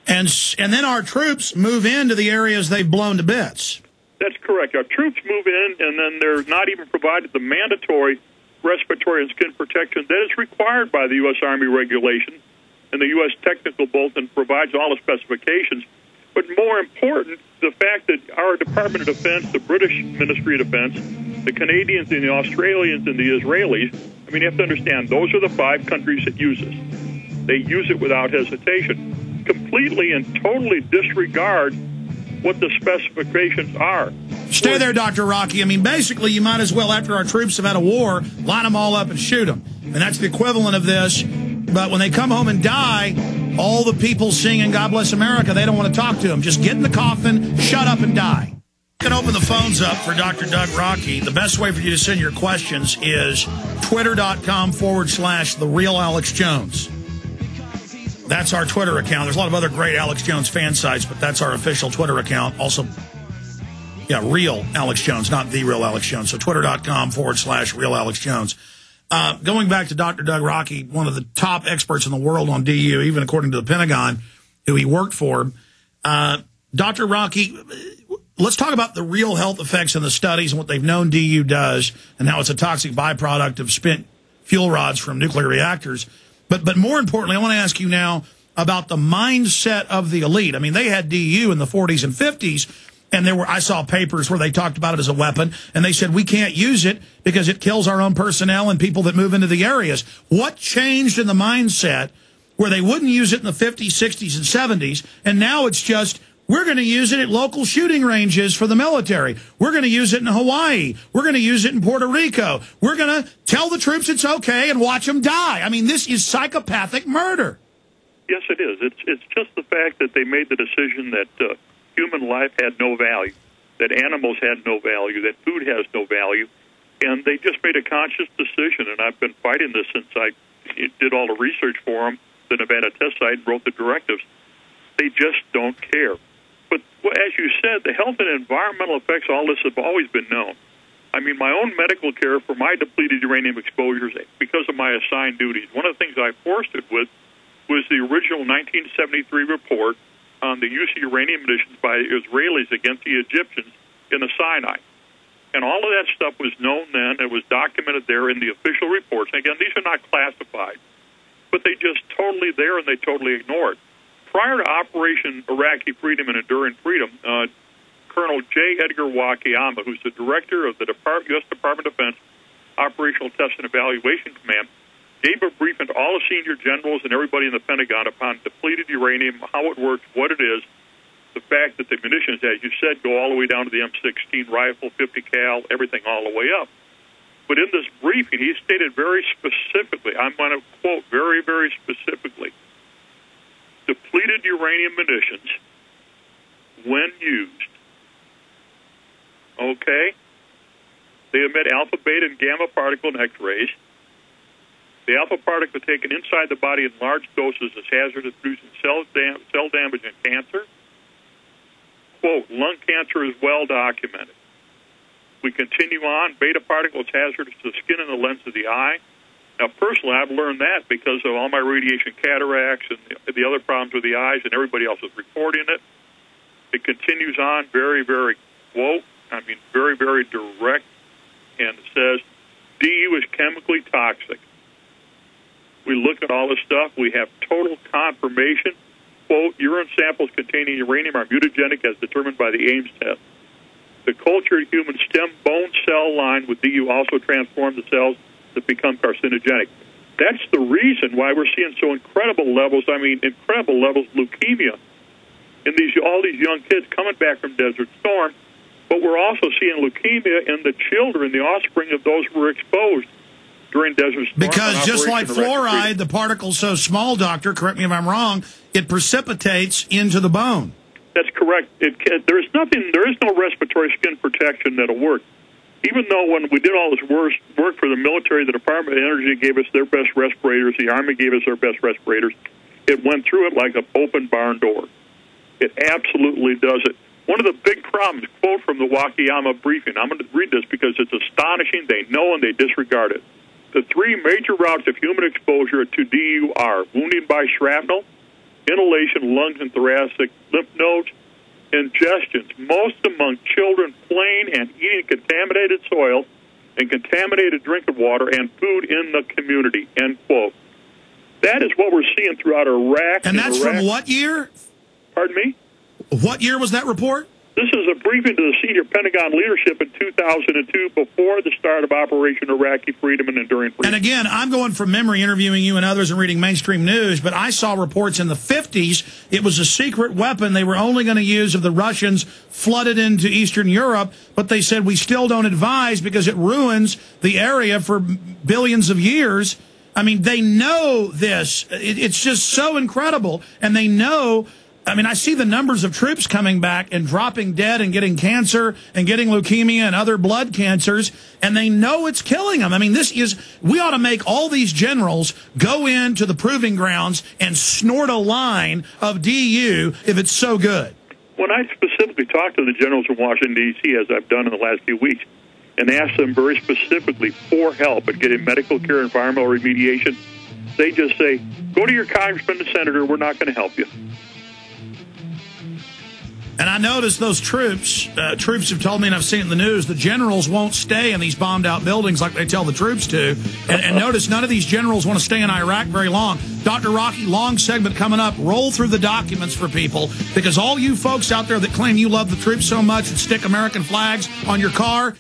And then our troops move into the areas they've blown to bits. That's correct. Our troops move in, and then they're not even provided the mandatory respiratory and skin protection that is required by the U.S. Army regulation, and the U.S. Technical Bulletin provides all the specifications. But more important, the fact that our Department of Defense, the British Ministry of Defense, the Canadians and the Australians and the Israelis, I mean, you have to understand, those are the 5 countries that use this. They use it without hesitation, completely and totally disregard what the specifications are. Stay there, Dr. Rokke. I mean, basically, you might as well, after our troops have had a war, line them all up and shoot them. And that's the equivalent of this. But when they come home and die, all the people singing God Bless America, they don't want to talk to them. Just get in the coffin, shut up, and die. You can open the phones up for Dr. Doug Rokke. The best way for you to send your questions is twitter.com/TheRealAlexJones. That's our Twitter account. There's a lot of other great Alex Jones fan sites, but that's our official Twitter account. Also, yeah, Real Alex Jones, not The Real Alex Jones. So twitter.com/RealAlexJones. Going back to Dr. Doug Rokke, one of the top experts in the world on DU, even according to the Pentagon, who he worked for. Dr. Rokke, let's talk about the real health effects in the studies and what they've known DU does and how it's a toxic byproduct of spent fuel rods from nuclear reactors. But more importantly, I want to ask you now about the mindset of the elite. I mean, they had DU in the 40s and 50s, and I saw papers where they talked about it as a weapon, and they said we can't use it because it kills our own personnel and people that move into the areas. What changed in the mindset where they wouldn't use it in the 50s, 60s, and 70s, and now it's just, we're going to use it at local shooting ranges for the military. We're going to use it in Hawaii. We're going to use it in Puerto Rico. We're going to tell the troops it's okay and watch them die. I mean, this is psychopathic murder. Yes, it is. It's just the fact that they made the decision that human life had no value, that animals had no value, that food has no value, and they just made a conscious decision, and I've been fighting this since I did all the research for them, the Nevada test site, and wrote the directives. They just don't care. But as you said, the health and environmental effects of all this have always been known. I mean, my own medical care for my depleted uranium exposures, because of my assigned duties, one of the things I forced it with was the original 1973 report on the use of uranium munitions by Israelis against the Egyptians in the Sinai. And all of that stuff was known then. It was documented there in the official reports. And again, these are not classified. But they just totally there, and they totally ignore it. Prior to Operation Iraqi Freedom and Enduring Freedom, Colonel J. Edgar Wakayama, who's the director of the U.S. Department of Defense Operational Test and Evaluation Command, gave a briefing to all the senior generals and everybody in the Pentagon upon depleted uranium, how it works, what it is, the fact that the munitions, as you said, go all the way down to the M16 rifle, 50 cal, everything all the way up. But in this briefing, he stated very specifically, I'm going to quote very, very specifically, depleted uranium munitions, when used, okay, they emit alpha, beta, and gamma particle and X-rays. The alpha particle taken inside the body in large doses is hazardous, producing cell damage and cancer. Quote, lung cancer is well documented. We continue on. Beta particle is hazardous to the skin and the lens of the eye. Now, personally, I've learned that because of all my radiation cataracts and the other problems with the eyes, and everybody else is reporting it. It continues on, very, very, quote, I mean, very, very direct, and it says, DU is chemically toxic. We look at all this stuff. We have total confirmation. Quote, urine samples containing uranium are mutagenic as determined by the Ames test. The cultured human stem bone cell line with DU also transforms the cells that become carcinogenic. That's the reason why we're seeing so incredible levels of leukemia in all these young kids coming back from Desert Storm. But we're also seeing leukemia in the children, the offspring of those who were exposed during Desert Storm. Because just like fluoride, the particle's so small, Doctor, correct me if I'm wrong, it precipitates into the bone. That's correct. There is no respiratory skin protection that'll work. Even though when we did all this work for the military, the Department of Energy gave us their best respirators, the Army gave us their best respirators, it went through it like an open barn door. It absolutely does it. One of the big problems, quote from the Wakayama briefing, I'm going to read this because it's astonishing. They know and they disregard it. The 3 major routes of human exposure to DU are wounding by shrapnel, inhalation, lungs and thoracic, lymph nodes, ingestions, most among children playing and eating contaminated soil and contaminated drinking water and food in the community, end quote. That is what we're seeing throughout Iraq. And that's from what year? Pardon me? What year was that report? This is a briefing to the senior Pentagon leadership in 2002 before the start of Operation Iraqi Freedom and Enduring Freedom. And again, I'm going from memory, interviewing you and others and reading mainstream news, but I saw reports in the 50s. It was a secret weapon they were only going to use if the Russians flooded into Eastern Europe, but they said we still don't advise because it ruins the area for billions of years. I mean, they know this. It's just so incredible. And they know, I mean, I see the numbers of troops coming back and dropping dead and getting cancer and getting leukemia and other blood cancers, and they know it's killing them. I mean, we ought to make all these generals go into the proving grounds and snort a line of DU if it's so good. When I specifically talk to the generals in Washington, D.C., as I've done in the last few weeks, and ask them very specifically for help at getting medical care, environmental remediation, they just say, go to your congressman and senator, we're not going to help you. And I noticed those troops have told me, and I've seen it in the news, the generals won't stay in these bombed-out buildings like they tell the troops to. And notice none of these generals want to stay in Iraq very long. Dr. Rocky, long segment coming up. Roll through the documents for people, because all you folks out there that claim you love the troops so much and stick American flags on your car,